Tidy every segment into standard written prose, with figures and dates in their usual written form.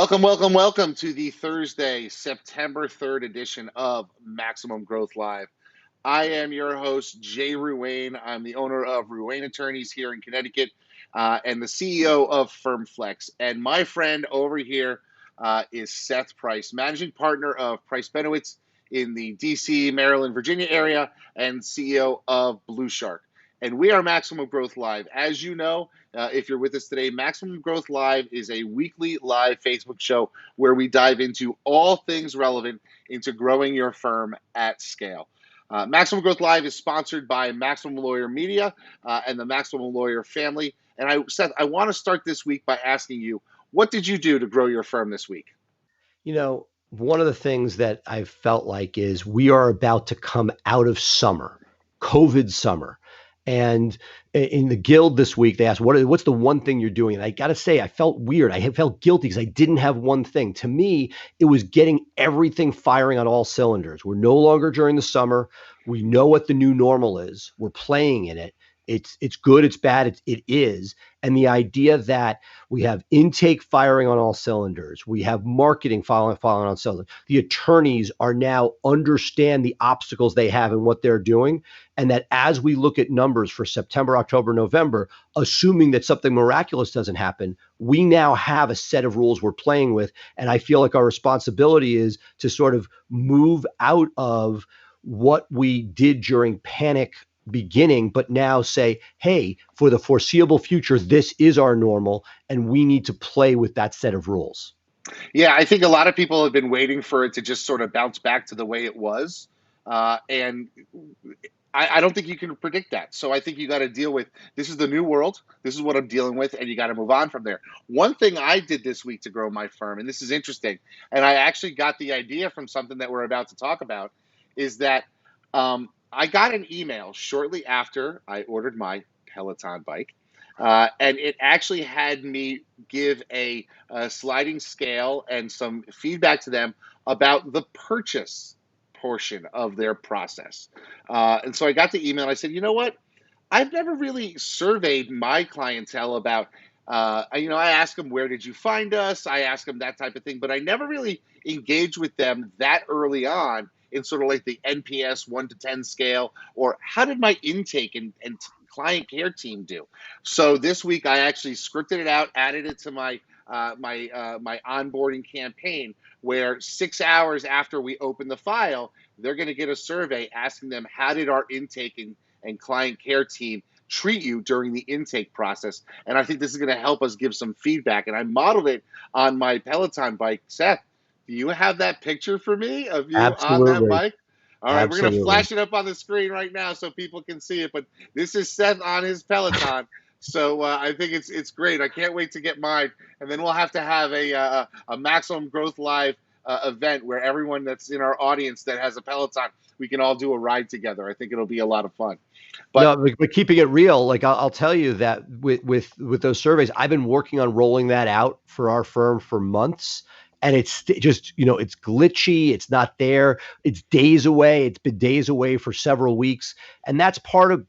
Welcome, welcome, welcome to the Thursday, September 3rd edition of Maximum Growth Live. I am your host, Jay Ruane. I'm the owner of Ruane Attorneys here in Connecticut and the CEO of FirmFlex. And my friend over here is Seth Price, managing partner of Price Benowitz in the DC, Maryland, Virginia area, and CEO of Blue Shark. And we are Maximum Growth Live. As you know, if you're with us today, Maximum Growth Live is a weekly live Facebook show where we dive into all things relevant into growing your firm at scale. Maximum Growth Live is sponsored by Maximum Lawyer Media and the Maximum Lawyer family. And Seth, I want to start this week by asking you, what did you do to grow your firm this week? One of the things that I've felt like is we are about to come out of summer, COVID summer. And in the guild this week, they asked, what's the one thing you're doing? And I got to say, I felt weird. I felt guilty because I didn't have one thing. To me, it was getting everything firing on all cylinders. We're no longer during the summer. We know what the new normal is. We're playing in it. It's good, it's bad, it is. And the idea that we have intake firing on all cylinders, we have marketing firing on cylinders. The attorneys are now understand the obstacles they have and what they're doing. And that as we look at numbers for September, October, November, assuming that something miraculous doesn't happen, we now have a set of rules we're playing with. And I feel like our responsibility is to sort of move out of what we did during panic beginning, but now say, hey, for the foreseeable future, this is our normal, and we need to play with that set of rules. Yeah, I think a lot of people have been waiting for it to just sort of bounce back to the way it was. And I don't think you can predict that. So I think you got to deal with this is the new world. This is what I'm dealing with, and you got to move on from there. One thing I did this week to grow my firm, and this is interesting, and I actually got the idea from something that we're about to talk about, is that I got an email shortly after I ordered my Peloton bike. And it actually had me give a sliding scale and some feedback to them about the purchase portion of their process. And so I got the email. And I said, you know what? I've never really surveyed my clientele about, I ask them, where did you find us? I ask them that type of thing, but I never really engaged with them that early on in sort of like the NPS 1 to 10 scale, or how did my intake and client care team do? So this week I actually scripted it out, added it to my onboarding campaign, where 6 hours after we open the file, they're going to get a survey asking them, how did our intake and client care team treat you during the intake process? And I think this is going to help us give some feedback. And I modeled it on my Peloton bike. Seth, do you have that picture for me of you on that Absolutely. bike? All right, we're going to Absolutely. flash it up on the screen right now so people can see it. But this is Seth on his Peloton. So I think it's great. I can't wait to get mine. And then we'll have to have a Maximum Growth Live event where everyone that's in our audience that has a Peloton, we can all do a ride together. I think it'll be a lot of fun. But No, but keeping it real, like I'll tell you that with those surveys, I've been working on rolling that out for our firm for months, and it's just it's glitchy, it's not there, it's days away, it's been days away for several weeks, and that's part of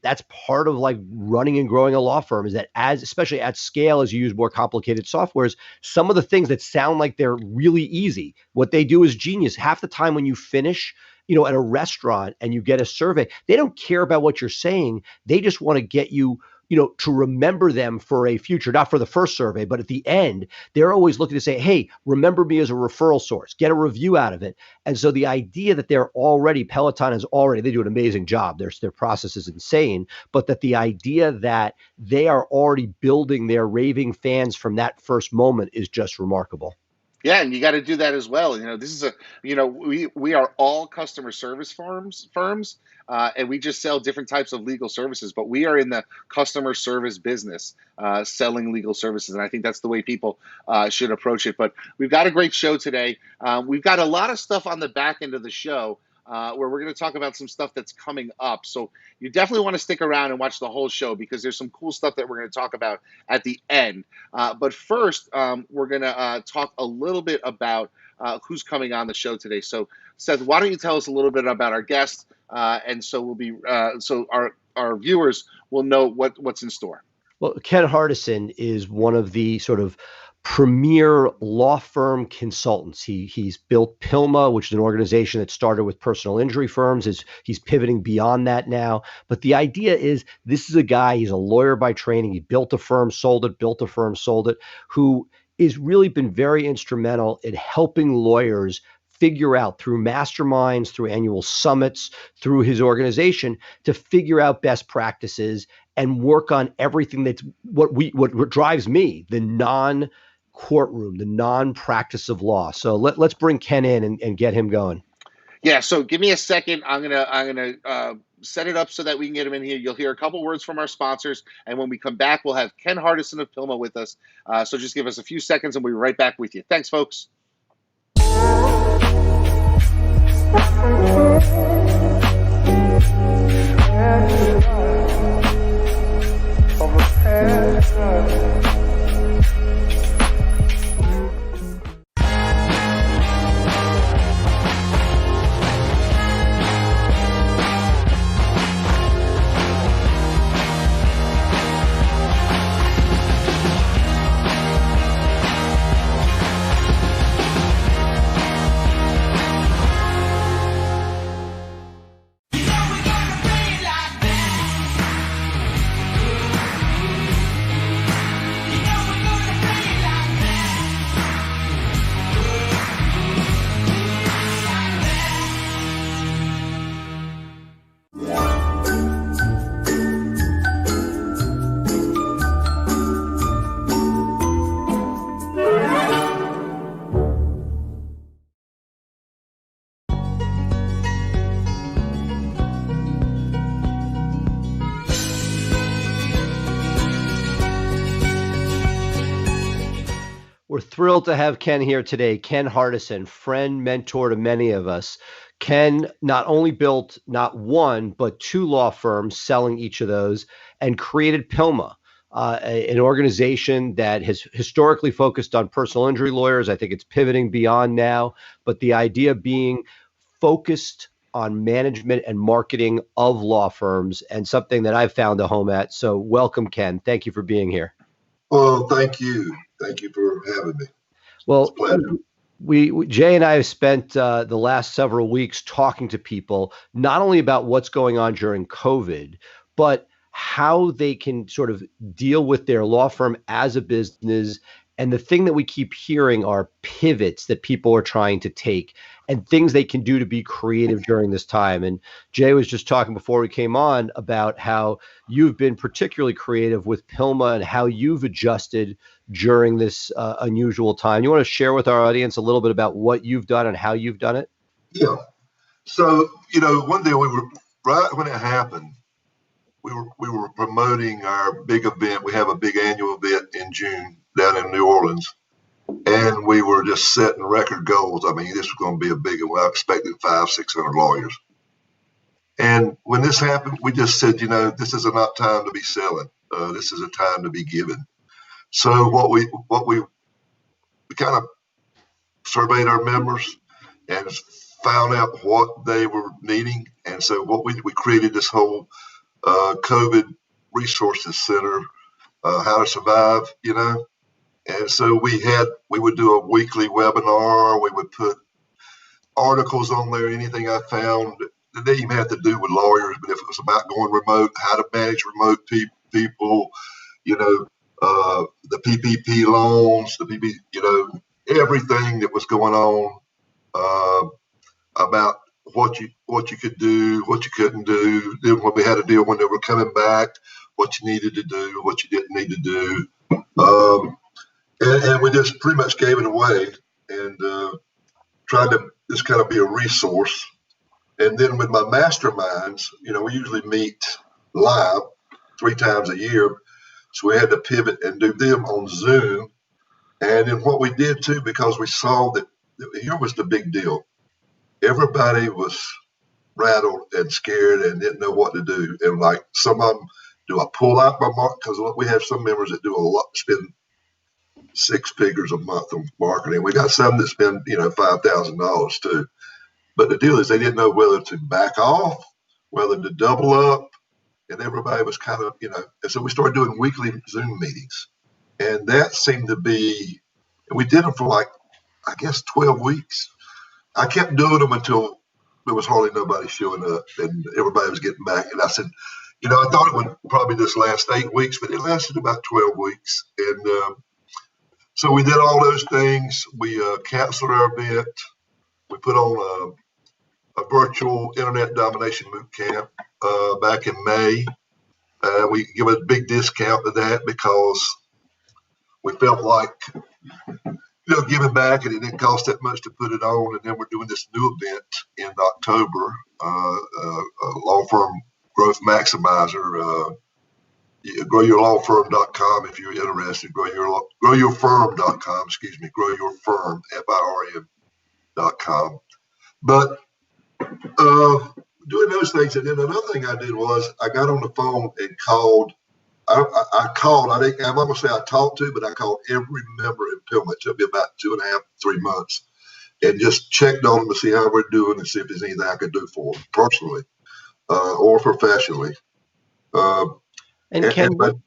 like running and growing a law firm is that as especially at scale as you use more complicated softwares, some of the things that sound like they're really easy, what they do is genius. Half the time when you finish at a restaurant and you get a survey, they don't care about what you're saying. They just want to get you, to remember them for a future, not for the first survey, but at the end, they're always looking to say, hey, remember me as a referral source, get a review out of it. And so the idea that Peloton is already, they do an amazing job. Their process is insane, but that the idea that they are already building their raving fans from that first moment is just remarkable. yeah, and you got to do that as well. This is we are all customer service firms, and we just sell different types of legal services. But we are in the customer service business, selling legal services, and I think that's the way people should approach it. But we've got a great show today. We've got a lot of stuff on the back end of the show. Where we're going to talk about some stuff that's coming up. So you definitely want to stick around and watch the whole show because there's some cool stuff that we're going to talk about at the end. But first, we're going to talk a little bit about who's coming on the show today. So Seth, why don't you tell us a little bit about our guest, and so our viewers will know what's in store. Well, Ken Hardison is one of the sort of premier law firm consultants. He's built PILMMA, which is an organization that started with personal injury firms. He's pivoting beyond that now. But the idea is this is a guy, he's a lawyer by training. He built a firm, sold it, built a firm, sold it, who has really been very instrumental in helping lawyers figure out through masterminds, through annual summits, through his organization to figure out best practices and work on everything that's what drives me, the non-courtroom, the non-practice of law. So let's bring Ken in and get him going. Yeah, so give me a second. I'm gonna set it up so that we can get him in here. You'll hear a couple words from our sponsors, and when we come back, we'll have Ken Hardison of PILMMA with us. So just give us a few seconds, and we'll be right back with you. Thanks, folks. We're thrilled to have Ken here today. Ken Hardison, friend, mentor to many of us. Ken not only built not one, but two law firms, selling each of those, and created PILMMA, an organization that has historically focused on personal injury lawyers. I think it's pivoting beyond now, but the idea being focused on management and marketing of law firms, and something that I've found a home at. So welcome, Ken. Thank you for being here. Well, thank you. Thank you for having me. Well, It's a pleasure. Jay and I have spent the last several weeks talking to people, not only about what's going on during COVID, but how they can sort of deal with their law firm as a business. And the thing that we keep hearing are pivots that people are trying to take and things they can do to be creative during this time. And Jay was just talking before we came on about how you've been particularly creative with PILMMA and how you've adjusted during this unusual time. You want to share with our audience a little bit about what you've done and how you've done it? Yeah. So, one day right when it happened, we were promoting our big event. We have a big annual event in June down in New Orleans. And we were just setting record goals. I mean, this was going to be a big one. I expected 500-600 lawyers. And when this happened, we just said, this is not time to be selling. This is a time to be giving. So what we kind of surveyed our members and found out what they were needing. And so what we created this whole COVID resources center, how to survive, And so we would do a weekly webinar. We would put articles on there, anything I found. It didn't even have to do with lawyers, but if it was about going remote, how to manage remote people, the PPP loans, everything that was going on about what you could do, what you couldn't do. Then when we had to deal when they were coming back, what you needed to do, what you didn't need to do. And we just pretty much gave it away and tried to just kind of be a resource. And then with my masterminds, we usually meet live 3 times a year. So we had to pivot and do them on Zoom. And then what we did too, because we saw that here was the big deal. Everybody was rattled and scared and didn't know what to do. And like some of them, do I pull out my mark? Because we have some members that do a lot, spend 6 figures a month on marketing. We got some that spend, $5,000 too. But the deal is they didn't know whether to back off, whether to double up, and everybody was kind of, and so we started doing weekly Zoom meetings. And that seemed to be And we did them for like, I guess, 12 weeks. I kept doing them until there was hardly nobody showing up and everybody was getting back. And I said, I thought it would probably just last 8 weeks, but it lasted about 12 weeks. And so we did all those things. We canceled our event. We put on a virtual internet domination boot camp back in May. We give a big discount to that because we felt like, giving back, and it didn't cost that much to put it on. And then we're doing this new event in October, law firm growth maximizer. Growyourlawfirm.com if you're interested. Growyourfirm.com, excuse me, growyourfirm, FIRM.com. But doing those things, and then another thing I did was I got on the phone and called. I called. I'm not gonna say I talked to, but I called every member in PILMMA. It took me about 2.5, 3 months, and just checked on them to see how we're doing and see if there's anything I could do for them personally or professionally. And Ken, what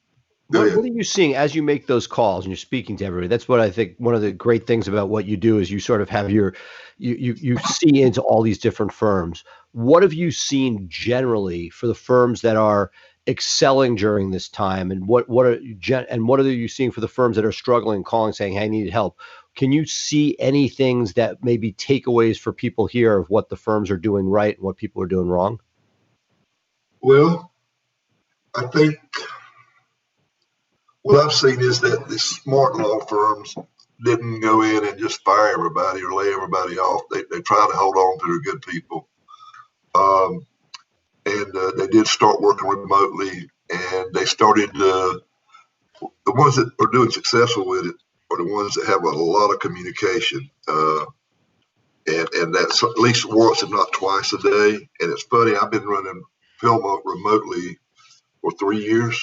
are you seeing as you make those calls and you're speaking to everybody? That's what I think one of the great things about what you do is you sort of have you see into all these different firms. What have you seen generally for the firms that are excelling during this time, and what are you seeing for the firms that are struggling, calling, saying, "Hey, I need help"? Can you see any things that may be takeaways for people here of what the firms are doing right and what people are doing wrong? Well, I think what I've seen is that the smart law firms didn't go in and just fire everybody or lay everybody off. They try to hold on to their good people. And they did start working remotely, and they started, the ones that are doing successful with it are the ones that have a lot of communication. And that's at least once, if not twice a day. And it's funny, I've been running PILMMA remotely for 3 years.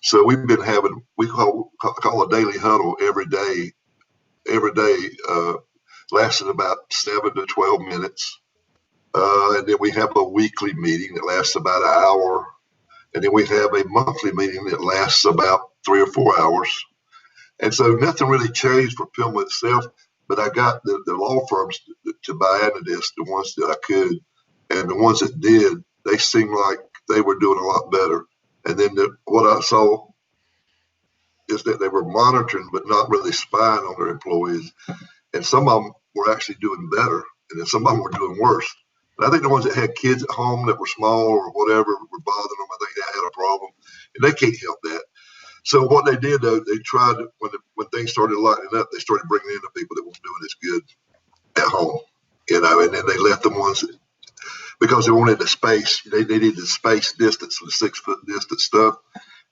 So we've been having, we call a daily huddle every day, lasting about 7 to 12 minutes. And then we have a weekly meeting that lasts about an hour. And then we have a monthly meeting that lasts about 3 or 4 hours. And so nothing really changed for PILMMA itself, but I got the law firms to buy into this, the ones that I could. And the ones that did, they seemed like they were doing a lot better. And then what I saw is that they were monitoring, but not really spying on their employees. And some of them were actually doing better, and then some of them were doing worse. And I think the ones that had kids at home that were small or whatever were bothering them. I think they had a problem, and they can't help that. So what they did, though, they tried to, when things started lightening up, they started bringing in the people that weren't doing as good at home, and then they left the ones that, because they wanted the space. They needed the space distance, the 6 foot distance stuff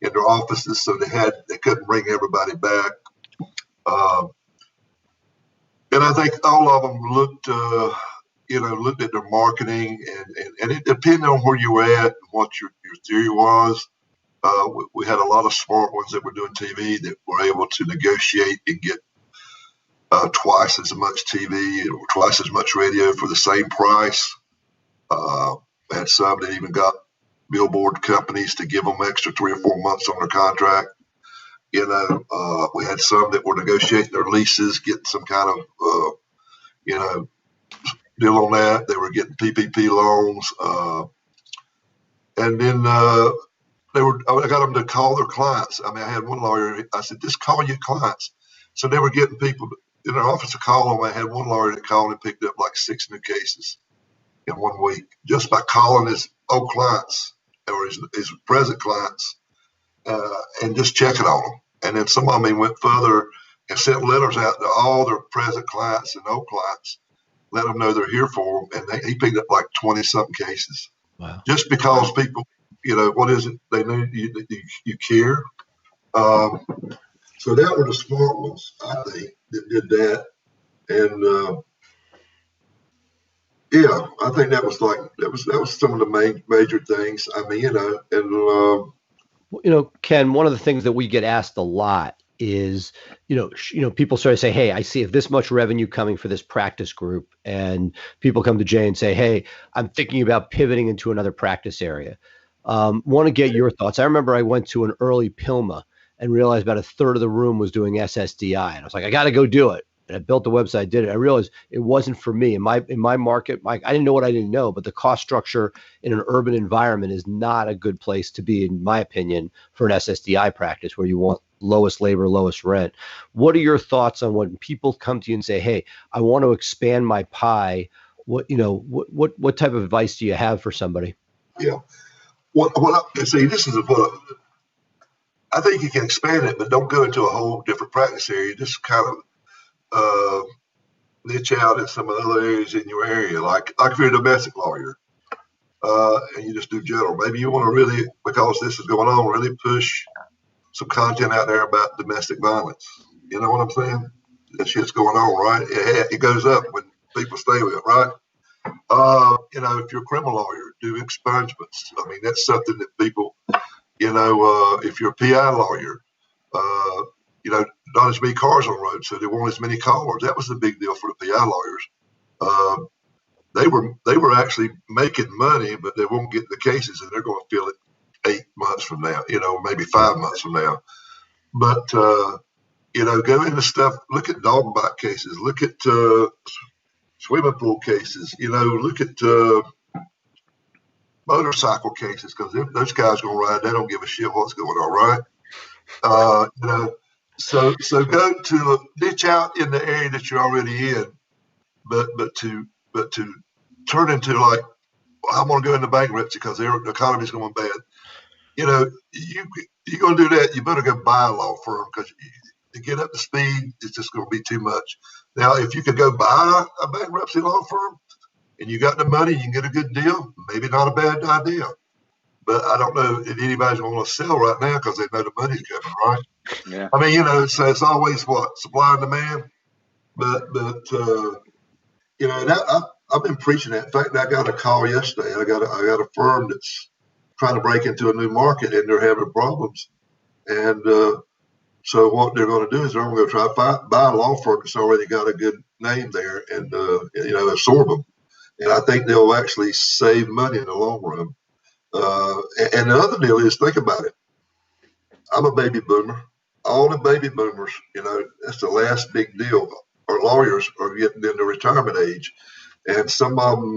in their offices, so they couldn't bring everybody back. And I think all of them looked at their marketing, and it depended on where you were at and what your theory was. We had a lot of smart ones that were doing TV that were able to negotiate and get twice as much TV or twice as much radio for the same price. We had some that even got billboard companies to give them extra 3 or 4 months on their contract. We had some that were negotiating their leases, getting some kind of, deal on that. They were getting PPP loans. And then I got them to call their clients. I mean, I had one lawyer, I said, just call your clients. So they were getting people in their office to call them. I had one lawyer that called and picked up like 6 new cases in 1 week just by calling his old clients or his present clients and just checking on them. And then some of them went further and sent letters out to all their present clients and old clients, let them know they're here for them. And he picked up like 20-something cases. Wow. Just because people, what is it? They know you care. So that were the smart ones, I think, that did that. And yeah, I think that was some of the major things. I mean, Ken, one of the things that we get asked a lot is, people sort of say, "Hey, I see this much revenue coming for this practice group," and people come to Jay and say, "Hey, I'm thinking about pivoting into another practice area." Want to get your thoughts. I remember I went to an early PILMMA, and realized about a third of the room was doing SSDI. And I was like, I got to go do it. And I built the website, did it. I realized it wasn't for me. In my market, I didn't know what I didn't know, but the cost structure in an urban environment is not a good place to be, in my opinion, for an SSDI practice where you want lowest labor, lowest rent. What are your thoughts on when people come to you and say, hey, I want to expand my pie? What type of advice do you have for somebody? Yeah. See, this is what I think you can expand it, but don't go into a whole different practice area. Just kind of niche out in some other areas in your area, like if you're a domestic lawyer, and you just do general. Maybe you want to really, because this is going on, really push some content out there about domestic violence. You know what I'm saying? That shit's going on, right? It goes up when people stay with it, right? If you're a criminal lawyer, do expungements. I mean, that's something that people, if you're a PI lawyer, not as many cars on the road, so there weren't as many cars. That was the big deal for the PI lawyers. They were actually making money, but they won't get the cases, and they're going to feel it 8 months from now, maybe 5 months from now. But go into stuff. Look at dog bite cases. Look at swimming pool cases. Look at motorcycle cases, because those guys going to ride. They don't give a shit what's going on, right? So go to ditch out in the area that you're already in, but to turn into like, I'm going to go into bankruptcy because the economy's going bad. You're going to do that. You better go buy a law firm, because to get up to speed, it's just going to be too much. Now, if you could go buy a bankruptcy law firm and you got the money, you can get a good deal. Maybe not a bad idea. But I don't know if anybody's going to sell right now because they know the money's coming, right? Yeah. I mean, it's always what, supply and demand. But I've been preaching that. In fact, I got a call yesterday. I got a firm that's trying to break into a new market, and they're having problems. And so what they're going to do is they're going to try to buy a law firm that's already got a good name there, and absorb them. And I think they'll actually save money in the long run. And the other deal is, think about it. I'm a baby boomer. All the baby boomers, that's the last big deal. Our lawyers are getting into retirement age, and some of them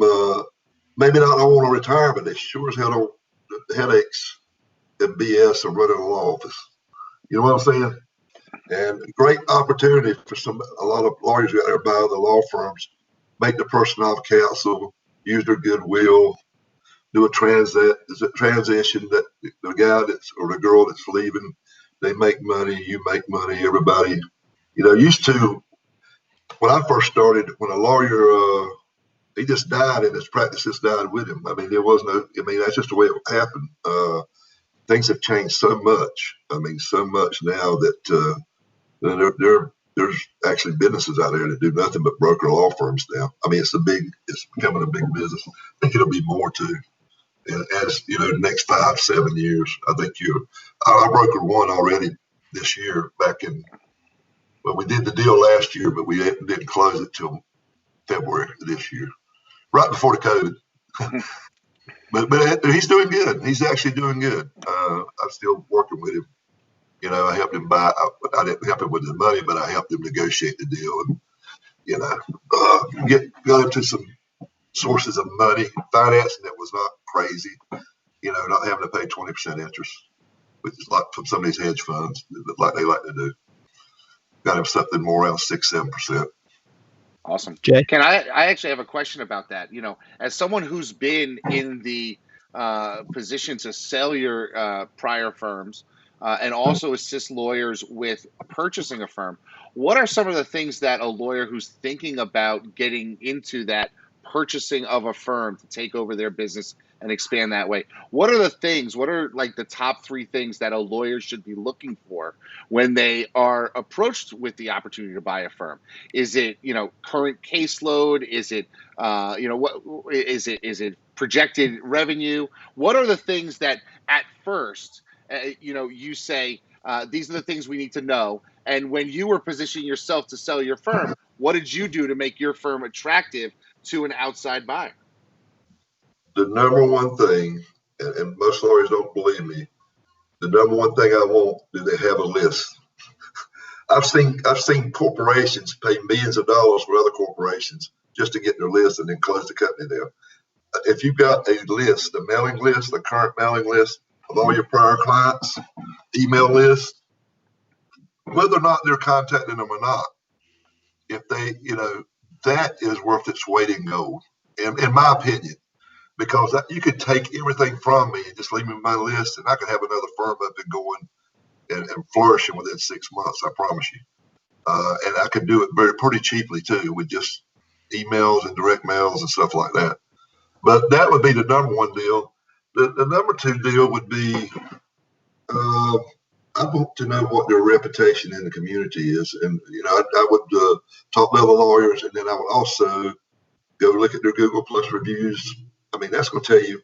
maybe not want to retire, but they sure as hell don't the headaches and BS of running a law office. You know what I'm saying? And great opportunity for a lot of lawyers out there buy the law firms, make the person off counsel, use their goodwill, do a transition that the guy or the girl that's leaving, they make money, you make money, everybody. Used to, when I first started, when a lawyer, he just died and his practice just died with him. I mean, that's just the way it happened. Things have changed so much. I mean, so much now that there's actually businesses out there that do nothing but broker law firms now. I mean, it's becoming a big business. I think it'll be more too. And as the next 5, 7 years, I think I brokered one already this year. We did the deal last year, but we didn't close it till February of this year, right before the COVID. But he's doing good. He's actually doing good. I'm still working with him. I helped him buy. I didn't help him with the money, but I helped him negotiate the deal, and got into some sources of money, financing that was not crazy. Not having to pay 20% interest, which is like from some of these hedge funds, like they like to do. Got him something more around 6-7%. Awesome. Jay? Can I actually have a question about that? As someone who's been in the position to sell your prior firms and also assist lawyers with purchasing a firm, what are some of the things that a lawyer who's thinking about getting into that purchasing of a firm to take over their business and expand that way? What are like the top 3 things that a lawyer should be looking for when they are approached with the opportunity to buy a firm? Is it, current caseload? Is it, what is it projected revenue? What are the things that at first, you say, these are the things we need to know? And when you were positioning yourself to sell your firm, what did you do to make your firm attractive to an outside buyer? The number one thing, and most lawyers don't believe me, The number one thing I want, do they have a list? I've seen corporations pay millions of dollars for other corporations just to get their list and then close the company down. If you've got a list, a mailing list, a current mailing list of all your prior clients, email list, whether or not they're contacting them or not, if they, that is worth its weight in gold, in my opinion, because you could take everything from me and just leave me my list, and I could have another firm up and going and flourishing within 6 months. I promise you. And I could do it pretty cheaply too, with just emails and direct mails and stuff like that. But that would be the number one deal. The number two deal would be, I want to know what their reputation in the community is, and I would talk to other lawyers, and then I would also go look at their Google Plus reviews. I mean, that's going to tell you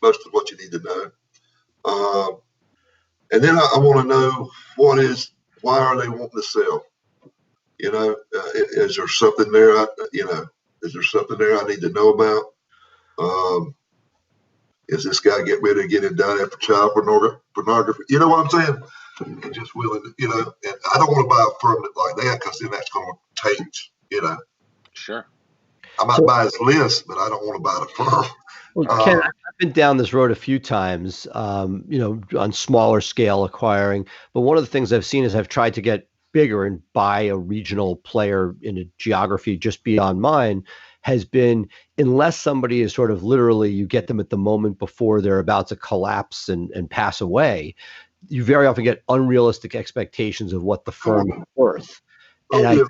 most of what you need to know. And then I want to know why are they wanting to sell? Is there something there? Is there something there I need to know about? Is this guy getting done after child pornography? You know what I'm saying? And just willing to, and I don't want to buy a firm like that, because then that's going to taint. Sure. I might buy his list, but I don't want to buy the firm. Well, Ken, I've been down this road a few times, on smaller scale acquiring. But one of the things I've seen is I've tried to get bigger and buy a regional player in a geography just beyond mine, has been, unless somebody is sort of literally, you get them at the moment before they're about to collapse and pass away, you very often get unrealistic expectations of what the firm is worth. And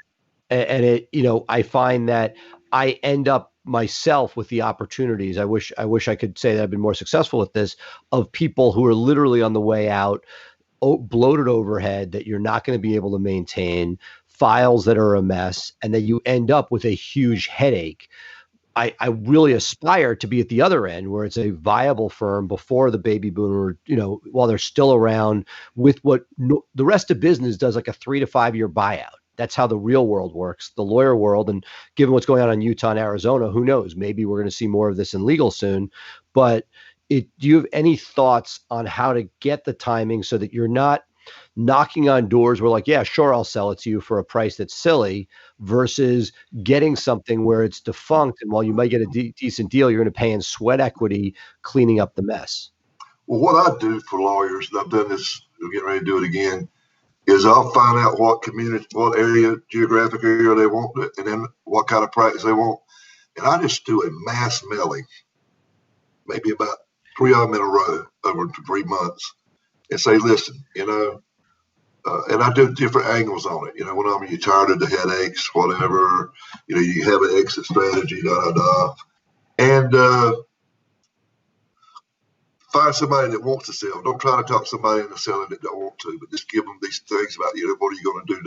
I find that I end up myself with the opportunities. I wish I could say that I've been more successful with this, of people who are literally on the way out, bloated overhead that you're not going to be able to maintain, files that are a mess, and that you end up with a huge headache. I really aspire to be at the other end, where it's a viable firm before the baby boomer, while they're still around, with what the rest of business does, like a 3 to 5 year buyout. That's how the real world works, the lawyer world. And given what's going on in Utah and Arizona, who knows? Maybe we're going to see more of this in legal soon. But do you have any thoughts on how to get the timing so that you're not knocking on doors where, like, yeah, sure, I'll sell it to you for a price that's silly, versus getting something where it's defunct, and while you might get a decent deal, you're going to pay in sweat equity cleaning up the mess? Well, what I do for lawyers, and I've done this, we're getting ready to do it again, is I'll find out what geographic area they want, and then what kind of practice they want. And I just do a mass mailing, maybe about 3 of them in a row over 3 months, and say, listen, and I do different angles on it. One of them, you're tired of the headaches, whatever, you have an exit strategy, and find somebody that wants to sell. Don't try to talk somebody into selling that don't want to, but just give them these things about, what are you going to do,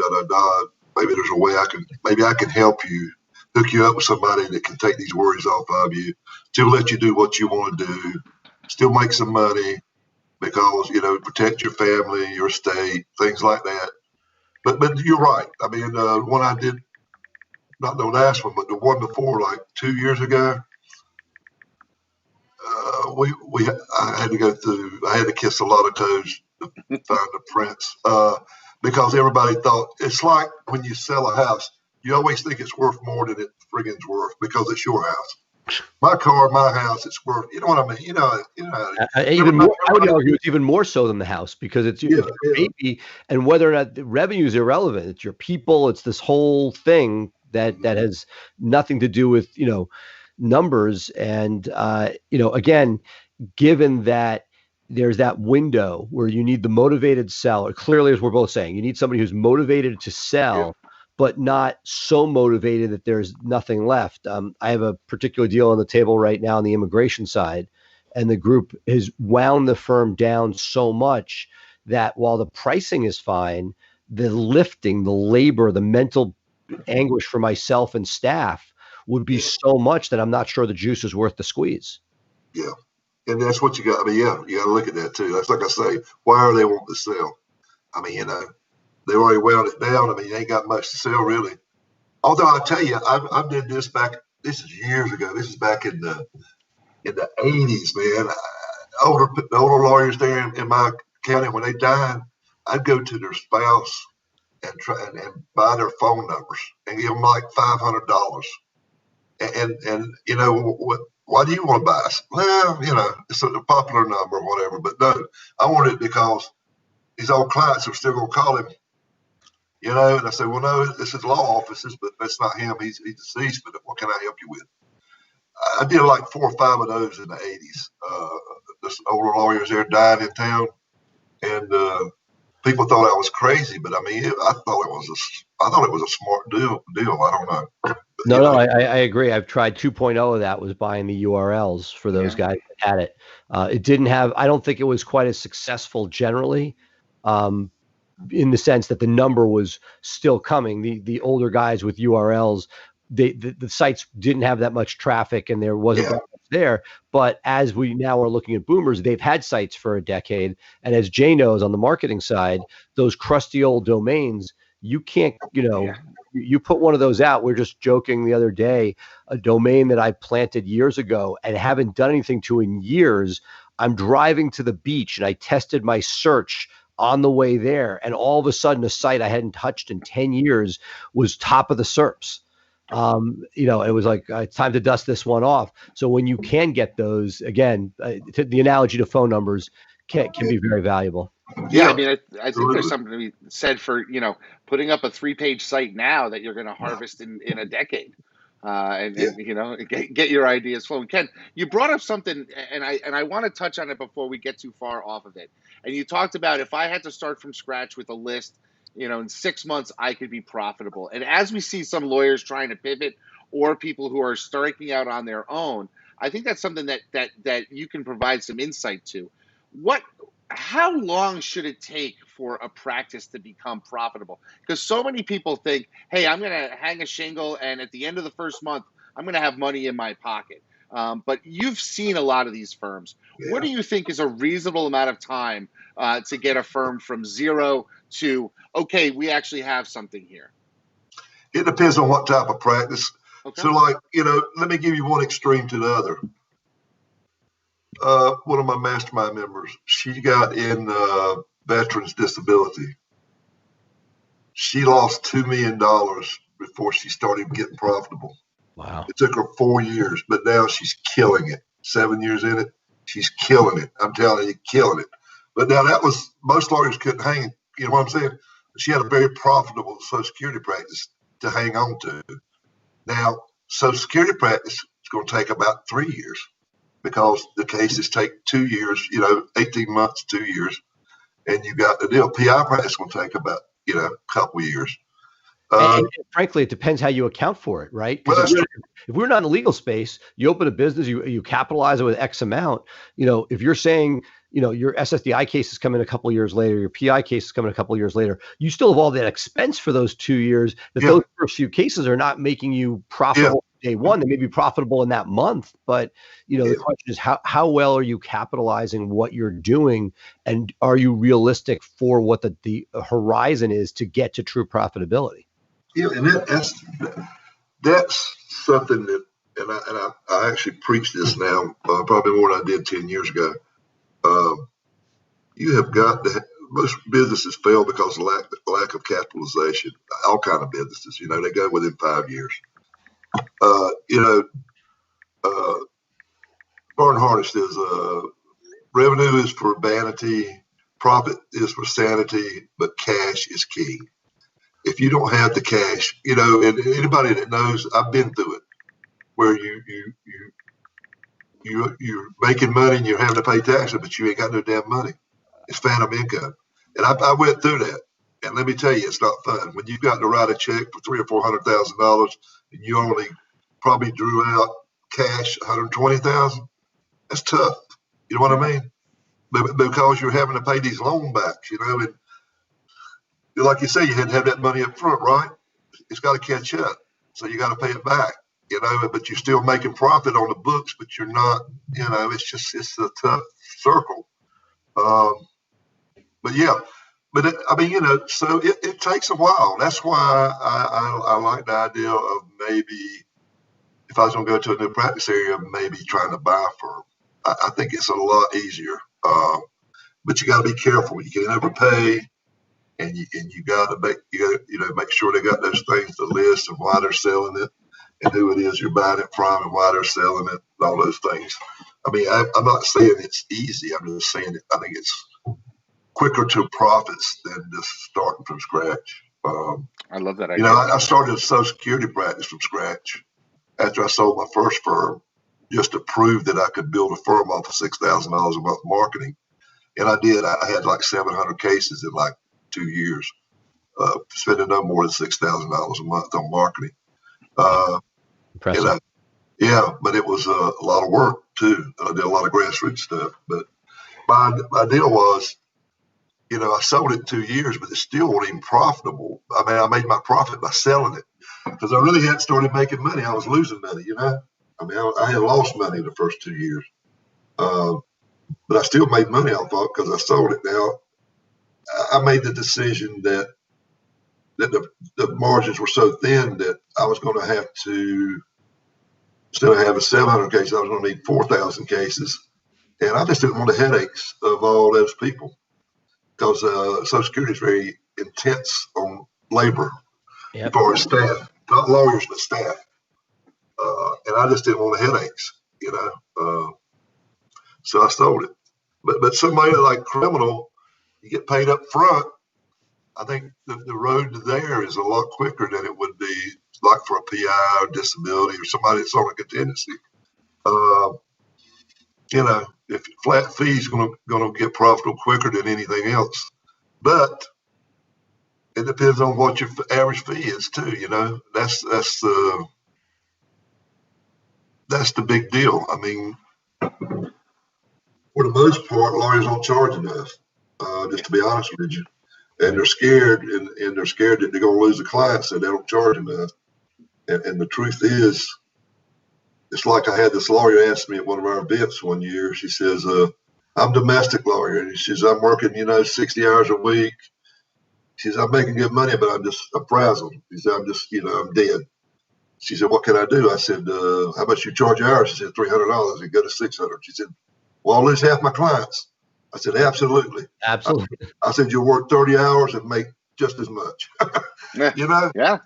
Maybe there's a way I can help you, hook you up with somebody that can take these worries off of you, still let you do what you want to do, still make some money, because, protect your family, your estate, things like that. But you're right. I mean, one I did, not the last one, but the one before, like 2 years ago, I had to kiss a lot of toes to find the prince, because everybody thought, it's like when you sell a house, you always think it's worth more than it friggin's worth, because it's your house. My car, my house, it's worth, you know what I mean? I would argue it's even more so than the house, because it's your baby, and whether or not the revenue is irrelevant. It's your people. It's this whole thing that has nothing to do with, numbers. And, again, given that there's that window where you need the motivated seller, clearly, as we're both saying, you need somebody who's motivated to sell, but not so motivated that there's nothing left. I have a particular deal on the table right now on the immigration side, and the group has wound the firm down so much that while the pricing is fine, the lifting, the labor, the mental anguish for myself and staff would be so much that I'm not sure the juice is worth the squeeze. Yeah. And that's what you got. I mean, you got to look at that too. That's like I say, why are they wanting to sell? I mean, they already wound it down. I mean, you ain't got much to sell, really. Although I tell you, I did this back. This is years ago. This is back in the 80s, man. The older lawyers there in my county, when they died, I'd go to their spouse and try and buy their phone numbers and give them like $500. And what? Why do you want to buy us? Well, it's a popular number or whatever. But no, I want it because these old clients are still going to call him. And I said, well, no, this is law offices, but that's not him. He's deceased. But what can I help you with? I did like 4 or 5 of those in the 80s. This older lawyers there died in town, and people thought I was crazy. But I mean, I thought it was a smart deal. I don't know. But, No, I agree. I've tried 2.0 of that, was buying the URLs for those guys that had it. It didn't have, I don't think it was quite as successful generally, in the sense that the number was still coming. The older guys with URLs, the sites didn't have that much traffic and there wasn't that much there. But as we now are looking at boomers, they've had sites for a decade. And as Jay knows on the marketing side, those crusty old domains, you can't, you put one of those out. We're just joking the other day, a domain that I planted years ago and haven't done anything to in years. I'm driving to the beach and I tested my search on the way there. And all of a sudden, a site I hadn't touched in 10 years was top of the SERPs. It was like, it's time to dust this one off. So when you can get those, again, the analogy to phone numbers can be very valuable. Yeah, I mean, I think there's something to be said for, putting up a 3-page site now that you're going to harvest in a decade, and get your ideas flowing. Ken, you brought up something, and I want to touch on it before we get too far off of it. And you talked about, if I had to start from scratch with a list, in 6 months I could be profitable. And as we see some lawyers trying to pivot, or people who are striking out on their own, I think that's something that you can provide some insight to. How long should it take for a practice to become profitable? Because so many people think, hey, I'm going to hang a shingle, and at the end of the first month, I'm going to have money in my pocket. But you've seen a lot of these firms. Yeah. What do you think is a reasonable amount of time to get a firm from zero to, okay, we actually have something here? It depends on what type of practice. Okay. So, let me give you one extreme to the other. One of my mastermind members, she got in veterans disability. She lost $2 million before she started getting profitable. Wow. It took her 4 years, but now she's killing it. 7 years in it, she's killing it. I'm telling you, killing it. But now that was, most lawyers couldn't hang, you know what I'm saying? She had a very profitable Social Security practice to hang on to. Now, Social Security practice is going to take about 3 years, because the cases take 2 years, 18 months, 2 years, and you got the deal. PI practice will take about, a couple of years. And frankly, it depends how you account for it, right? Because if we're not in the legal space, you open a business, you capitalize it with X amount. If you're saying, your SSDI case is coming a couple of years later, your PI case is coming a couple of years later, you still have all that expense for those 2 years. Those first few cases are not making you profitable day one. They may be profitable in that month, but the question is how well are you capitalizing what you're doing, and are you realistic for what the horizon is to get to true profitability? Yeah, and that's something that, and I actually preach this now, probably more than I did 10 years ago. You have got to. Most businesses fail because of lack of capitalization. All kind of businesses, they go within 5 years. Barnhart says, revenue is for vanity, profit is for sanity, but cash is king. If you don't have the cash, and anybody that knows, I've been through it, where you're making money and you're having to pay taxes, but you ain't got no damn money. It's phantom income, and I went through that. And let me tell you, it's not fun when you've got to write a check for $300,000 or $400,000 and you only probably drew out cash $120,000. That's tough. You know what I mean? But because you're having to pay these loan backs, and like you say, you had to have that money up front, right? It's got to catch up. So you got to pay it back, but you're still making profit on the books, but you're not, it's a tough circle. So it takes a while. That's why I like the idea of maybe if I was going to go to a new practice area, maybe trying to buy a firm. I think it's a lot easier. but you got to be careful. You can't overpay, and you got to make sure they got those things, the list of why they're selling it, and who it is you're buying it from, and why they're selling it, and all those things. I mean, I'm not saying it's easy. I'm just saying I think it's quicker to profits than just starting from scratch. I love that idea. I started a Social Security practice from scratch after I sold my first firm, just to prove that I could build a firm off of $6,000 a month marketing. And I did. I had like 700 cases in like 2 years, spending no more than $6,000 a month on marketing. Impressive. Yeah, but it was a lot of work too. I did a lot of grassroots stuff. But my deal was, I sold it in 2 years, but it still wasn't even profitable. I mean, I made my profit by selling it because I really hadn't started making money. I was losing money, I mean, I had lost money the first 2 years. But I still made money off of it because I sold it. Now, I made the decision that the margins were so thin that I was going to have to, instead of having 700 cases, I was going to need 4,000 cases. And I just didn't want the headaches of all those people because Social Security is very intense on labor as far as staff, not lawyers, but staff. And I just didn't want the headaches, so I sold it. But somebody like criminal, you get paid up front. I think the road to there is a lot quicker than it would be like for a PI or disability or somebody that's on a contingency. If flat fee is going to get profitable quicker than anything else, but it depends on what your average fee is too. That's the big deal. I mean, for the most part, lawyers don't charge enough. Just to be honest with you, and they're scared, and they're scared that they're going to lose a client, so they don't charge enough. And the truth is, it's like I had this lawyer ask me at one of our events one year. She says, "I'm a domestic lawyer," and she says, "I'm working, 60 hours a week." She says, "I'm making good money, but I'm frazzled." She said, I'm dead." She said, "What can I do?" I said, "How much you charge an hour?" She said, $300. And go to $600. She said, "Well, I'll lose half my clients." I said, "Absolutely." Absolutely. I said, "You'll work 30 hours and make just as much." Yeah.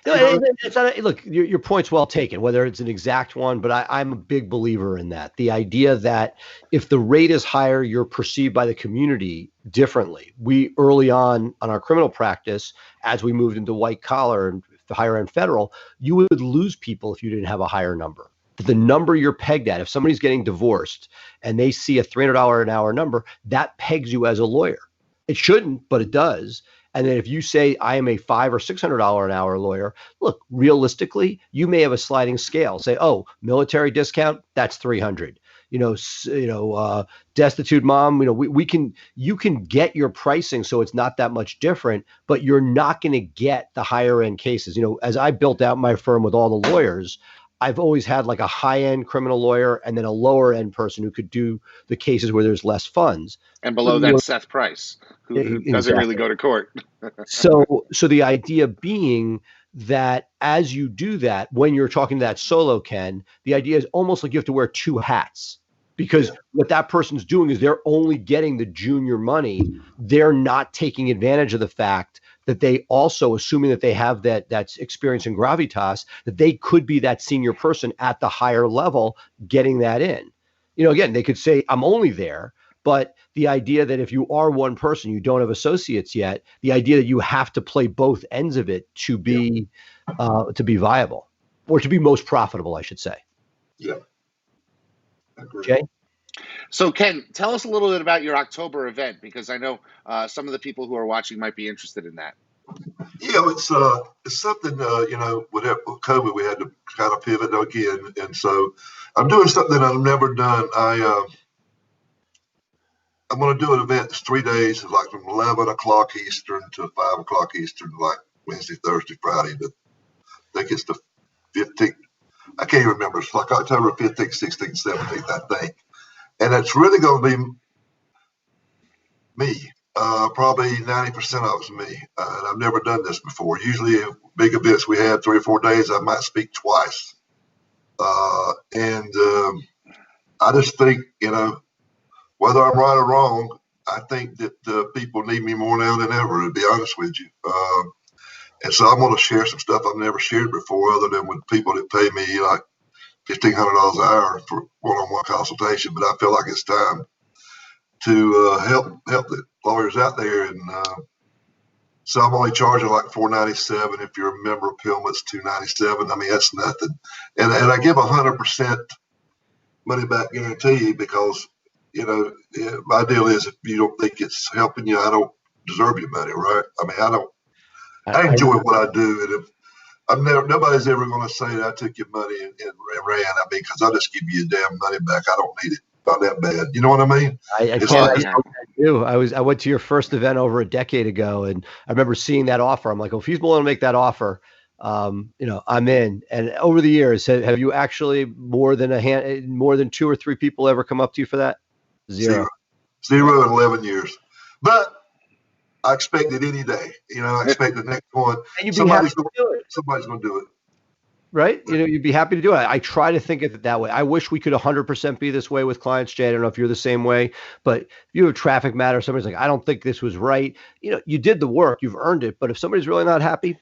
No, it's not, look, your point's well taken, whether it's an exact one, but I'm a big believer in that. The idea that if the rate is higher, you're perceived by the community differently. We early on our criminal practice, as we moved into white collar and higher end federal, you would lose people if you didn't have a higher number. The number you're pegged at, if somebody's getting divorced and they see a $300 an hour number, that pegs you as a lawyer. It shouldn't, but it does. And then if you say I am a $500 or $600 an hour lawyer, look, realistically, you may have a sliding scale. Say, oh, military discount, that's 300. Destitute mom, you can get your pricing so it's not that much different, but you're not going to get the higher end cases. As I built out my firm with all the lawyers, I've always had like a high-end criminal lawyer and then a lower-end person who could do the cases where there's less funds. And below that, Seth Price, who doesn't really go to court. So the idea being that as you do that, when you're talking to that solo, Ken, the idea is almost like you have to wear two hats. Because what that person's doing is they're only getting the junior money. They're not taking advantage of the fact that they also, assuming that they have that's experience in gravitas, that they could be that senior person at the higher level getting that in. Again, they could say, I'm only there. But the idea that if you are one person, you don't have associates yet, the idea that you have to play both ends of it to be viable, or to be most profitable, I should say. Yeah. Agree. Jay? So, Ken, tell us a little bit about your October event, because I know some of the people who are watching might be interested in that. Yeah, it's something, with COVID, we had to kind of pivot again. And so I'm doing something I've never done. I'm going to do an event that's 3 days, like from 11 o'clock Eastern to 5 o'clock Eastern, like Wednesday, Thursday, Friday. But I think it's the 15th. I can't even remember. It's like October 15th, 16th, 17th, I think. And it's really going to be me. Probably 90% of it's me. And I've never done this before. Usually big events we had 3 or 4 days, I might speak twice. And I just think, whether I'm right or wrong, I think that people need me more now than ever, to be honest with you. And so I'm going to share some stuff I've never shared before, other than with people that pay me like $1,500 an hour for one-on-one consultation. But I feel like it's time to help the lawyers out there. And so I'm only charging like $497. If you're a member of PILMMA, it's $297. I mean, that's nothing. And I give 100% money back guarantee because, my deal is if you don't think it's helping you, I don't deserve your money, right? I mean, I enjoy what I do, and if nobody's ever going to say that I took your money and ran. I mean, because I'll just give you your damn money back. I don't need it. Not that bad. You know what I mean? I do. I went to your first event over a decade ago, and I remember seeing that offer. I'm like, well, if he's willing to make that offer, I'm in. And over the years, have you actually more than 2 or 3 people ever come up to you for that? Zero in 11 years. But I expect it any day. I expect the next one. Somebody's going to do it. Right? You'd be happy to do it. I try to think of it that way. I wish we could 100% be this way with clients, Jay. I don't know if you're the same way, but if you have a traffic matter, somebody's like, I don't think this was right. You did the work, you've earned it. But if somebody's really not happy,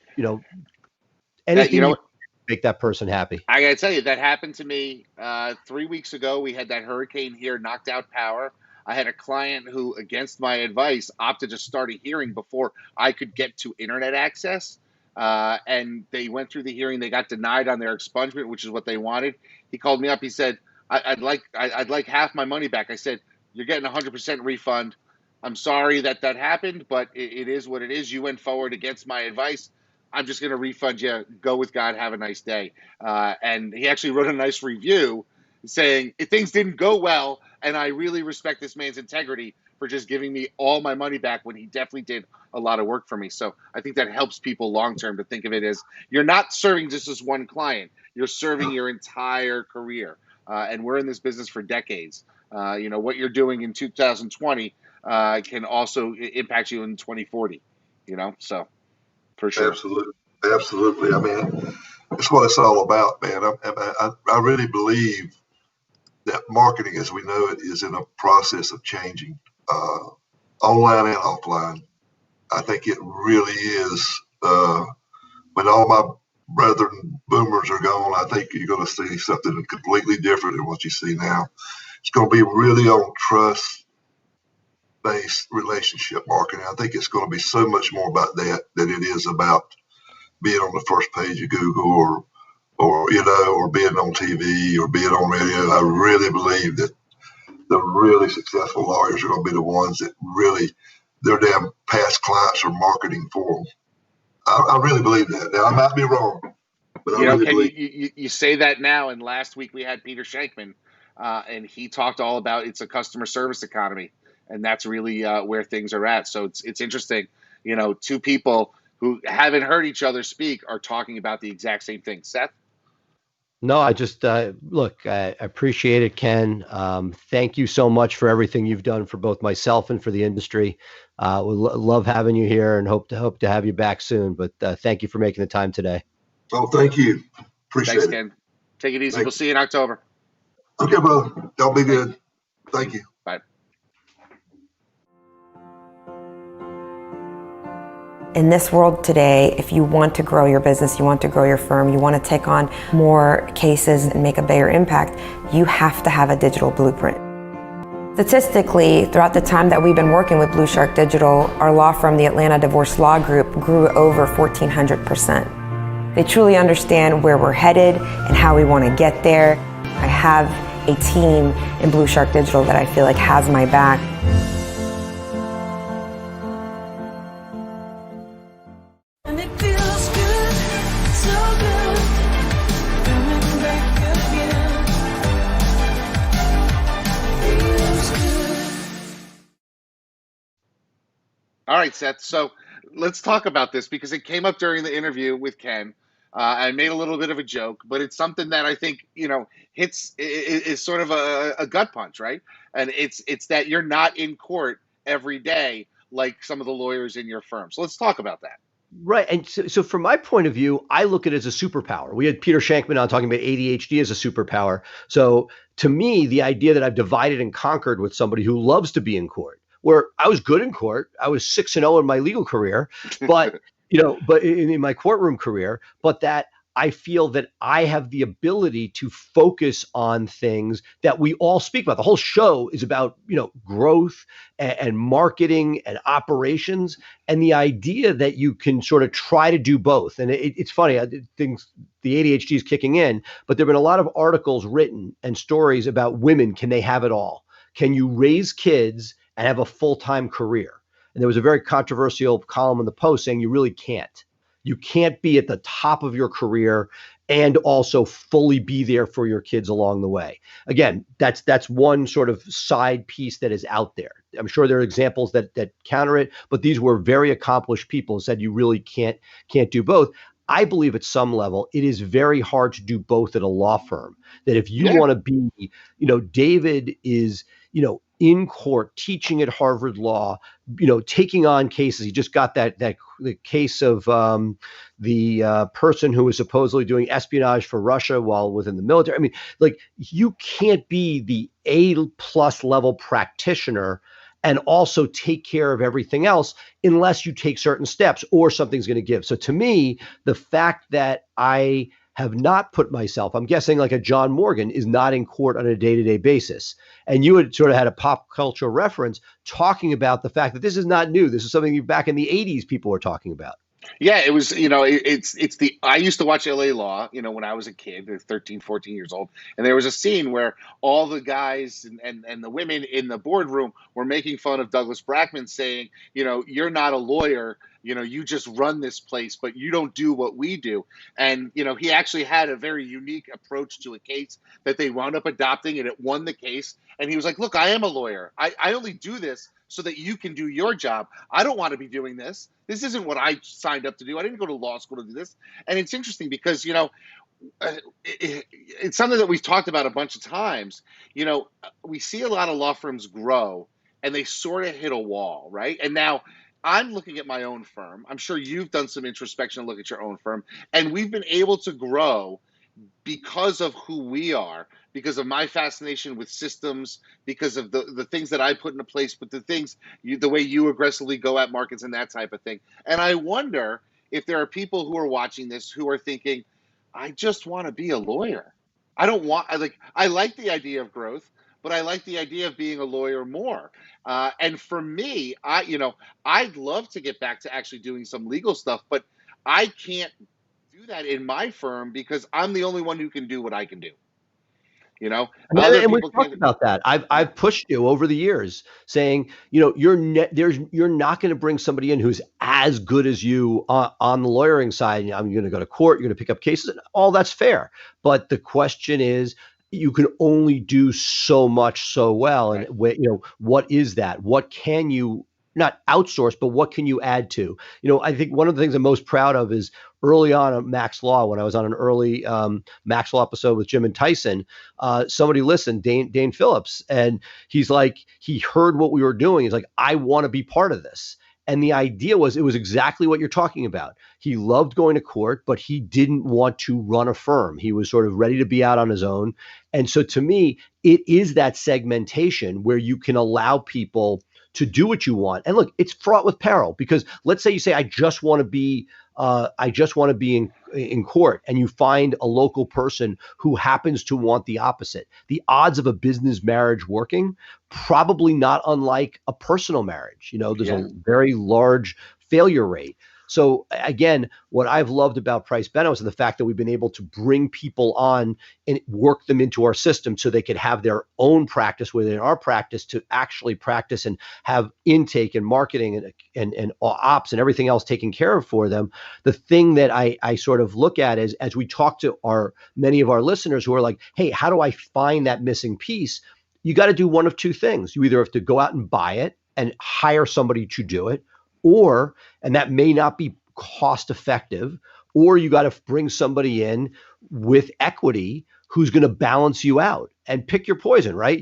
anything you make that person happy. I got to tell you, that happened to me 3 weeks ago. We had that hurricane here, knocked out power. I had a client who, against my advice, opted to start a hearing before I could get to internet access. And they went through the hearing. They got denied on their expungement, which is what they wanted. He called me up. He said, I'd like half my money back. I said, you're getting 100% refund. I'm sorry that happened, but it is what it is. You went forward against my advice. I'm just going to refund you. Go with God. Have a nice day. And he actually wrote a nice review saying things didn't go well, and I really respect this man's integrity for just giving me all my money back when he definitely did a lot of work for me. So I think that helps people long term to think of it as you're not serving just as one client, you're serving your entire career. And we're in this business for decades. What you're doing in 2020 can also impact you in 2040. So for sure. Absolutely. I mean, it's what it's all about, man. I really believe that marketing as we know it is in a process of changing, online and offline. I think it really is. When all my brethren boomers are gone, I think you're going to see something completely different than what you see now. It's going to be really on trust-based relationship marketing. I think it's going to be so much more about that than it is about being on the first page of Google or being on TV or being on radio. I really believe that the really successful lawyers are going to be the ones that really their damn past clients are marketing for them. I really believe that. Now, I might be wrong, but I really believe. You say that now, and last week we had Peter Shankman, and he talked all about it's a customer service economy, and that's really where things are at. So it's interesting. 2 people who haven't heard each other speak are talking about the exact same thing. Seth? No, I just look. I appreciate it, Ken. Thank you so much for everything you've done for both myself and for the industry. We love having you here, and hope to have you back soon. But thank you for making the time today. Oh, thank you. Appreciate it. Thanks, Ken. Take it easy. We'll see you in October. Okay, brother. Y'all be good. Thank you. Bye. In this world today, if you want to grow your business, you want to grow your firm, you want to take on more cases and make a bigger impact, you have to have a digital blueprint. Statistically, throughout the time that we've been working with Blue Shark Digital, our law firm, the Atlanta Divorce Law Group, grew over 1,400%. They truly understand where we're headed and how we want to get there. I have a team in Blue Shark Digital that I feel like has my back. All right, Seth. So let's talk about this because it came up during the interview with Ken. I made a little bit of a joke, but it's something that I think is sort of a gut punch, right? And it's that you're not in court every day like some of the lawyers in your firm. So let's talk about that. Right. And so from my point of view, I look at it as a superpower. We had Peter Shankman on talking about ADHD as a superpower. So to me, the idea that I've divided and conquered with somebody who loves to be in court, where I was good in court. I was 6-0 in my legal career, but but in my courtroom career, but that I feel that I have the ability to focus on things that we all speak about. The whole show is about, growth and marketing and operations, and the idea that you can sort of try to do both. And it's funny, things, the ADHD is kicking in, but there've been a lot of articles written and stories about women. Can they have it all? Can you raise kids and have a full-time career? And there was a very controversial column in the Post saying you really can't. You can't be at the top of your career and also fully be there for your kids along the way. Again, that's one sort of side piece that is out there. I'm sure there are examples that counter it, but these were very accomplished people who said you really can't do both. I believe at some level it is very hard to do both at a law firm. That if you want to be, David is, in court teaching at Harvard Law, taking on cases. He just got the case of the person who was supposedly doing espionage for Russia while within the military. I mean, like, you can't be the A+ level practitioner and also take care of everything else unless you take certain steps or something's going to give. So to me, the fact that I have not put myself, I'm guessing like a John Morgan is not in court on a day-to-day basis. And you had sort of had a pop culture reference talking about the fact that this is not new. This is something back in the 80s people were talking about. Yeah, it was, I used to watch LA Law, when I was a kid, 13, 14 years old. And there was a scene where all the guys and the women in the boardroom were making fun of Douglas Brackman, saying, you're not a lawyer, you just run this place, but you don't do what we do. And, he actually had a very unique approach to a case that they wound up adopting, and it won the case. And he was like, look, I am a lawyer. I only do this so that you can do your job. I don't want to be doing this. This isn't what I signed up to do. I didn't go to law school to do this. And it's interesting because, it's something that we've talked about a bunch of times. We see a lot of law firms grow and they sort of hit a wall, right? And now I'm looking at my own firm. I'm sure you've done some introspection and look at your own firm. And we've been able to grow because of who we are, because of my fascination with systems, because of the things that I put into place, but the way you aggressively go at markets and that type of thing. And I wonder if there are people who are watching this who are thinking, I just want to be a lawyer. I like the idea of growth, but I like the idea of being a lawyer more. And for me, I'd love to get back to actually doing some legal stuff, but I can't do that in my firm because I'm the only one who can do what I can do. And we've talked about that. I've pushed you over the years, saying, you're not going to bring somebody in who's as good as you on the lawyering side. I'm going to go to court. You're going to pick up cases. All that's fair, but the question is, you can only do so much so well, and what is that? What can you not outsource, but what can you add to? I think one of the things I'm most proud of is early on at Max Law, when I was on an early Max Law episode with Jim and Tyson, somebody listened, Dane Phillips, and he's like, he heard what we were doing. He's like, I want to be part of this. And the idea was, it was exactly what you're talking about. He loved going to court, but he didn't want to run a firm. He was sort of ready to be out on his own. And so to me, it is that segmentation where you can allow people to do what you want. And look, it's fraught with peril, because let's say you say, I just want to be in court, and you find a local person who happens to want the opposite. The odds of a business marriage working, probably not unlike a personal marriage. There's a very large failure rate. So again, what I've loved about Price Benno is the fact that we've been able to bring people on and work them into our system so they could have their own practice within our practice to actually practice and have intake and marketing and ops and everything else taken care of for them. The thing that I sort of look at is, as we talk to many of our listeners who are like, hey, how do I find that missing piece? You got to do one of two things. You either have to go out and buy it and hire somebody to do it, and that may not be cost effective, or you got to bring somebody in with equity who's going to balance you out, and pick your poison, right?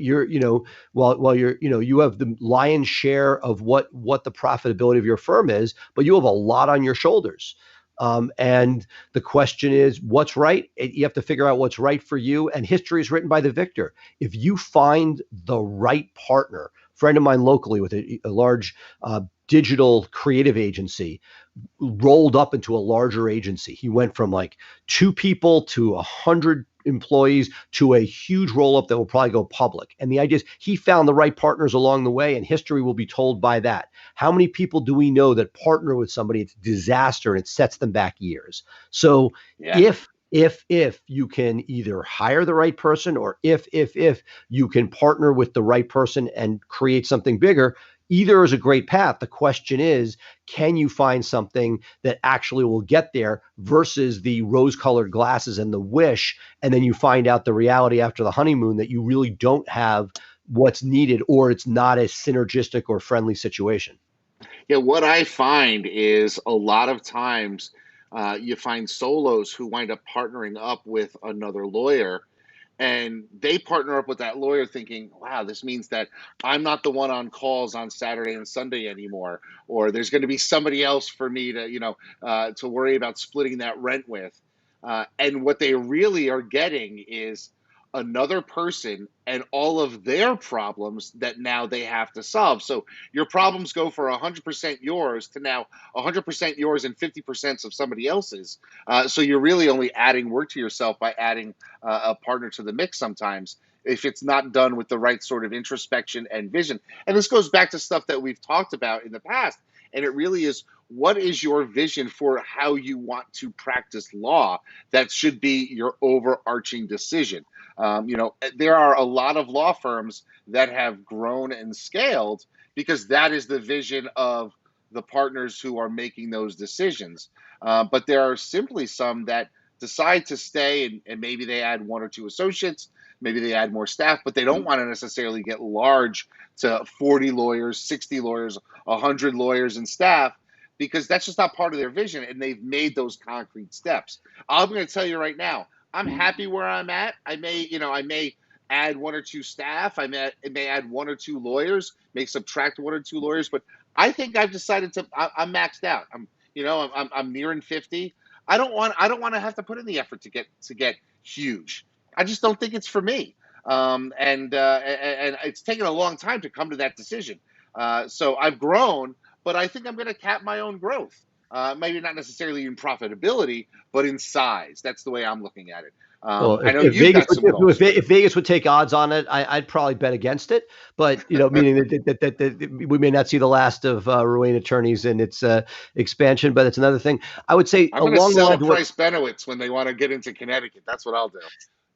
While you have the lion's share of what the profitability of your firm is, but you have a lot on your shoulders. And the question is, what's right? You have to figure out what's right for you, and history is written by the victor. If you find the right partner friend of mine locally with a large digital creative agency rolled up into a larger agency. He went from like 2 people to 100 employees to a huge roll up that will probably go public. And the idea is he found the right partners along the way, and history will be told by that. How many people do we know that partner with somebody, it's a disaster and it sets them back years? So Yeah. if you can either hire the right person, or if you can partner with the right person and create something bigger, either is a great path. The question is, can you find something that actually will get there versus the rose-colored glasses and the wish, and then you find out the reality after the honeymoon that you really don't have what's needed, or it's not a synergistic or friendly situation. Yeah, what I find is a lot of times you find solos who wind up partnering up with another lawyer, and they partner up with that lawyer thinking, wow, this means that I'm not the one on calls on Saturday and Sunday anymore, or there's going to be somebody else for me to, to worry about splitting that rent with. And what they really are getting is another person and all of their problems that now they have to solve. So your problems go for 100% yours to now 100% yours and 50% of somebody else's. So you're really only adding work to yourself by adding a partner to the mix sometimes, if it's not done with the right sort of introspection and vision. And this goes back to stuff that we've talked about in the past. And it really is, what is your vision for how you want to practice law? That should be your overarching decision. There are a lot of law firms that have grown and scaled because that is the vision of the partners who are making those decisions. But there are simply some that decide to stay, and maybe they add 1 or 2 associates, maybe they add more staff, but they don't want to necessarily get large to 40 lawyers, 60 lawyers, 100 lawyers and staff, because that's just not part of their vision, and they've made those concrete steps. I'm going to tell you right now, I'm happy where I'm at. I may add 1 or 2 staff. I may add 1 or 2 lawyers, may subtract 1 or 2 lawyers, but I think I've decided I'm maxed out. I'm nearing 50. I don't want to have to put in the effort to get huge. I just don't think it's for me. And it's taken a long time to come to that decision. So I've grown, but I think I'm going to cap my own growth. Maybe not necessarily in profitability, but in size. That's the way I'm looking at it. Well, I know if you've Vegas got some goals. if Vegas would take odds on it, I'd probably bet against it. But meaning that we may not see the last of Ruane Attorneys and its expansion. But it's another thing. I would say I'm going to along the sell lines of what Price Benowitz when they want to get into Connecticut. That's what I'll do.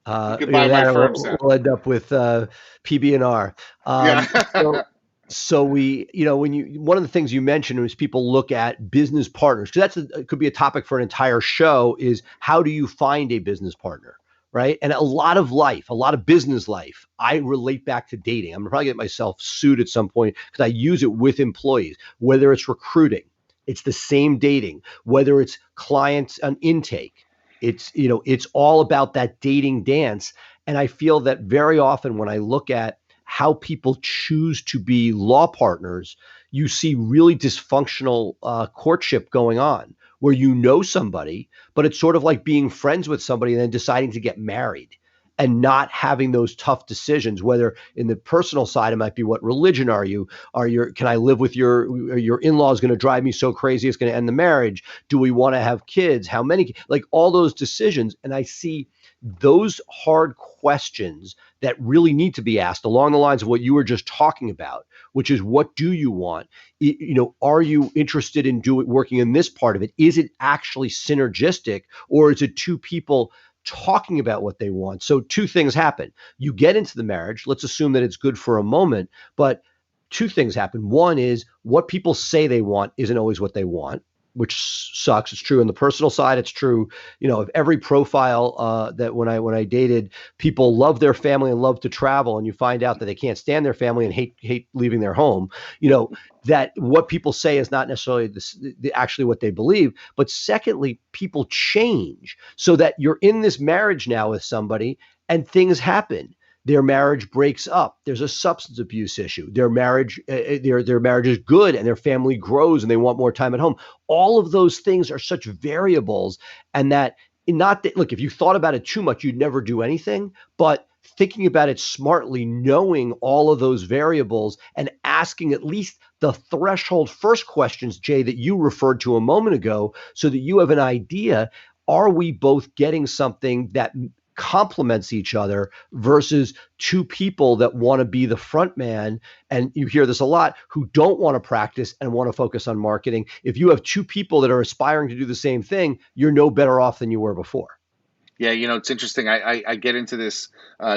You can buy either my that, or firm set. we'll end up with PB&R. Yeah. So we, one of the things you mentioned was people look at business partners, because it could be a topic for an entire show, is how do you find a business partner, right? And a lot of business life, I relate back to dating. I'm probably get myself sued at some point because I use it with employees, whether it's recruiting, it's the same dating, whether it's clients on intake, it's all about that dating dance. And I feel that very often when I look at how people choose to be law partners, you see really dysfunctional courtship going on, where somebody, but it's sort of like being friends with somebody and then deciding to get married and not having those tough decisions, whether in the personal side, it might be, what religion are you? Can I live with your in-laws going to drive me so crazy it's going to end the marriage? Do we want to have kids? How many? Like all those decisions. And I see those hard questions that really need to be asked along the lines of what you were just talking about, which is, what do you want? Are you interested in working in this part of it? Is it actually synergistic, or is it 2 people talking about what they want? So 2 things happen. You get into the marriage. Let's assume that it's good for a moment, but 2 things happen. One is, what people say they want isn't always what they want, which sucks. It's true on the personal side. It's true, of every profile that when I dated, people love their family and love to travel, and you find out that they can't stand their family and hate leaving their home. That what people say is not necessarily actually what they believe. But secondly, people change, so that you're in this marriage now with somebody and things happen. Their marriage breaks up. There's a substance abuse issue. Their marriage is good, and their family grows, and they want more time at home. All of those things are such variables, and look, if you thought about it too much, you'd never do anything. But thinking about it smartly, knowing all of those variables and asking at least the threshold first questions, Jay, that you referred to a moment ago, so that you have an idea, are we both getting something that complements each other versus two people that want to be the front man, and you hear this a lot, who don't want to practice and want to focus on marketing. If you have two people that are aspiring to do the same thing, you're no better off than you were before. Yeah, it's interesting. I get into this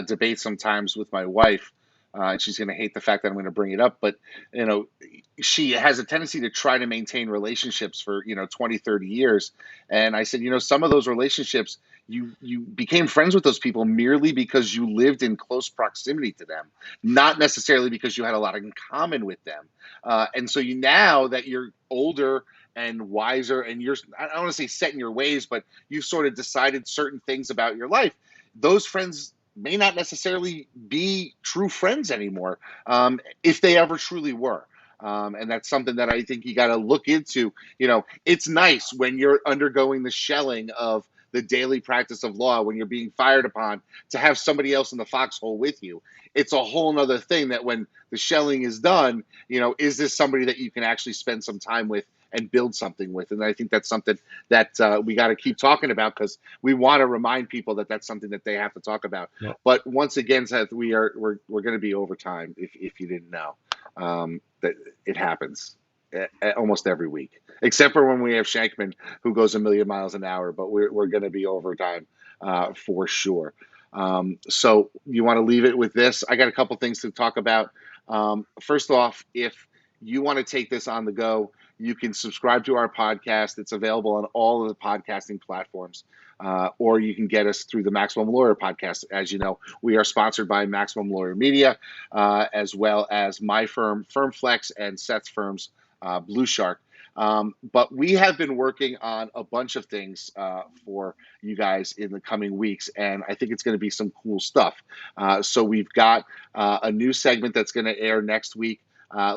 debate sometimes with my wife, and she's going to hate the fact that I'm going to bring it up, but she has a tendency to try to maintain relationships for 20, 30 years. And I said, some of those relationships, you became friends with those people merely because you lived in close proximity to them, not necessarily because you had a lot in common with them. And so now that you're older and wiser, and I don't want to say set in your ways, but you've sort of decided certain things about your life, those friends may not necessarily be true friends anymore, if they ever truly were. And that's something that I think you got to look into. It's nice when you're undergoing the shelling of the daily practice of law, when you're being fired upon, to have somebody else in the foxhole with you. It's a whole nother thing that when the shelling is done, is this somebody that you can actually spend some time with and build something with? And I think that's something that we got to keep talking about, because we want to remind people that that's something that they have to talk about. Yep. But once again, Seth, we're going to be overtime, if you didn't know. That it happens almost every week, except for when we have Shankman, who goes a million miles an hour. But we're going to be overtime for sure. So you want to leave it with this? I got a couple things to talk about. First off, if you want to take this on the go, you can subscribe to our podcast. It's available on all of the podcasting platforms, or you can get us through the Maximum Lawyer podcast. As you know, we are sponsored by Maximum Lawyer Media, as well as my firm, FirmFlex, and Seth's firms, Blue Shark. But we have been working on a bunch of things for you guys in the coming weeks, and I think it's going to be some cool stuff. So we've got a new segment that's going to air next week.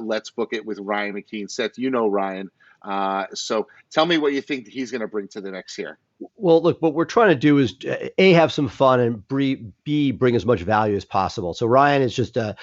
Let's Book It with Ryan McKean. Seth, you know Ryan. So tell me what you think he's going to bring to the next year. Well, look, what we're trying to do is A, have some fun, and B, bring as much value as possible. So Ryan is just a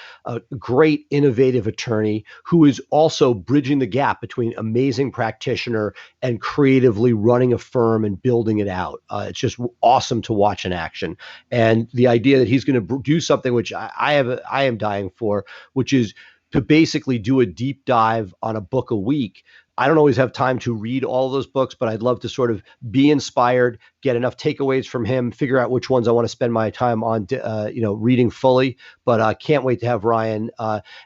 great, innovative attorney who is also bridging the gap between amazing practitioner and creatively running a firm and building it out. It's just awesome to watch in action. And the idea that he's going to do something which I am dying for, which is to basically do a deep dive on a book a week. I don't always have time to read all of those books, but I'd love to sort of be inspired, get enough takeaways from him, figure out which ones I want to spend my time on, reading fully. But I can't wait to have Ryan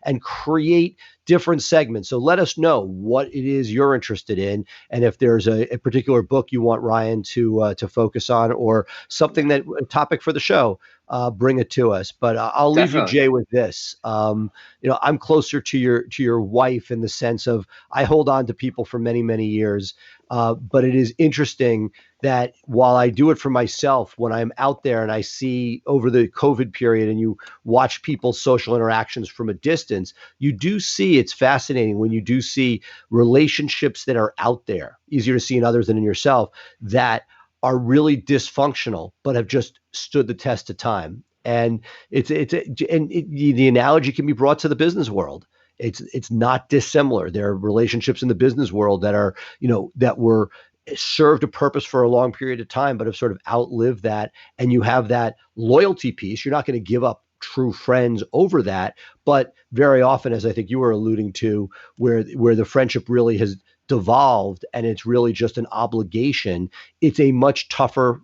and create different segments. So let us know what it is you're interested in, and if there's a particular book you want Ryan to focus on, or something a topic for the show. Bring it to us. But I'll leave you, Jay, with this. I'm closer to your wife in the sense of I hold on to people for many, many years. But it is interesting that while I do it for myself, when I'm out there and I see over the COVID period and you watch people's social interactions from a distance, you do see, it's fascinating when you do see relationships that are out there, easier to see in others than in yourself, that are really dysfunctional, but have just stood the test of time. And the analogy can be brought to the business world. It's not dissimilar. There are relationships in the business world that are, that were served a purpose for a long period of time, but have sort of outlived that. And you have that loyalty piece. You're not going to give up true friends over that. But very often, as I think you were alluding to, where the friendship really has devolved and it's really just an obligation, it's a much tougher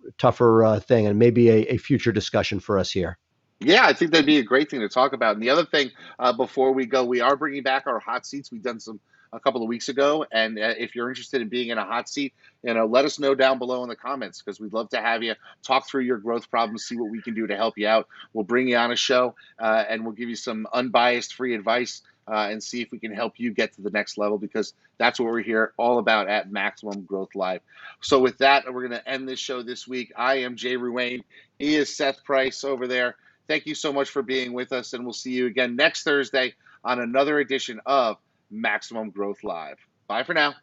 thing, and maybe a future discussion for us here. Yeah, I think that'd be a great thing to talk about. And the other thing, before we go, we are bringing back our hot seats. We've done some a couple of weeks ago, and if you're interested in being in a hot seat, let us know down below in the comments, because we'd love to have you talk through your growth problems, see what we can do to help you out. We'll bring you on a show, and we'll give you some unbiased, free advice, and see if we can help you get to the next level, because that's what we're here all about at Maximum Growth Live. So with that, we're going to end this show this week. I am Jay Ruane. He is Seth Price over there. Thank you so much for being with us, and we'll see you again next Thursday on another edition of Maximum Growth Live. Bye for now.